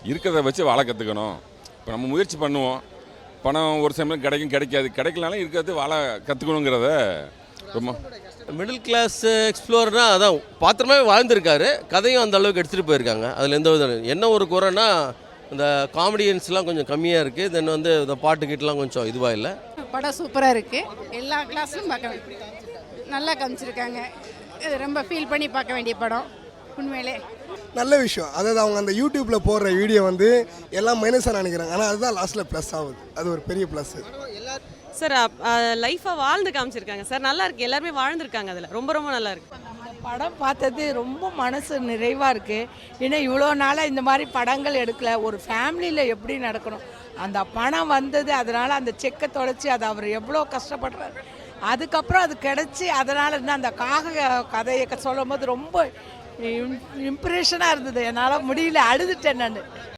இருக்கிறத வச்சு வாழ கற்றுக்கணும். இப்போ நம்ம முயற்சி பண்ணுவோம், பணம் ஒரு சமயம் கிடைக்கும், கிடைக்காது, கிடைக்கலனாலும் இருக்கிறது வாழ கற்றுக்கணுங்கிறத ரொம்ப. மிடில் கிளாஸ் எக்ஸ்ப்ளோர்னா அதான் பாத்திரமே வாழ்ந்திருக்காரு, கதையும் அந்த அளவுக்கு எடுத்துகிட்டு போயிருக்காங்க. அதில் எந்த வித என்ன ஒரு குறைன்னா இந்த காமெடியன்ஸ்லாம் கொஞ்சம் கம்மியாக இருக்குது. தென் வந்து இந்த பாட்டு கீட்டெலாம் கொஞ்சம் இதுவாக இல்லை. படம் சூப்பராக இருக்குது, எல்லா கிளாஸ்லையும் பார்க்க நல்லா காமிச்சிருக்காங்க. இது ரொம்ப ஃபீல் பண்ணி பார்க்க வேண்டிய படம் உண்மையிலே. நல்ல விஷயம். அதாவது அவங்க அந்த யூடியூப்பில் போடுற வீடியோ வந்து எல்லாம் மைனஸாக நினைக்கிறாங்க, ஆனால் அதுதான் லாஸ்ட்டில் ப்ளஸ் ஆகுது. அது ஒரு பெரிய ப்ளஸ் சார். லைஃப்பை வாழ்ந்து காமிச்சிருக்காங்க சார், நல்லா இருக்குது, எல்லாருமே வாழ்ந்துருக்காங்க அதில், ரொம்ப ரொம்ப நல்லா இருக்குது. படம் பார்த்தது ரொம்ப மனசு நிறைவாக இருக்குது. ஏன்னா இவ்வளோ நாளாக இந்த மாதிரி படங்கள் எடுக்கல. ஒரு ஃபேமிலியில் எப்படி நடக்கணும், அந்த பணம் வந்தது, அதனால் அந்த செக்கை தொலைச்சி அதை அவர் எவ்வளோ கஷ்டப்படுறாரு, அதுக்கப்புறம் அது கிடச்சி அதனால் இருந்தால் அந்த கதையை சொல்லும் போது ரொம்ப இம்ப்ரெஷனாக இருந்தது. என்னால் முடியல, அழுதுட்டேன் நான்.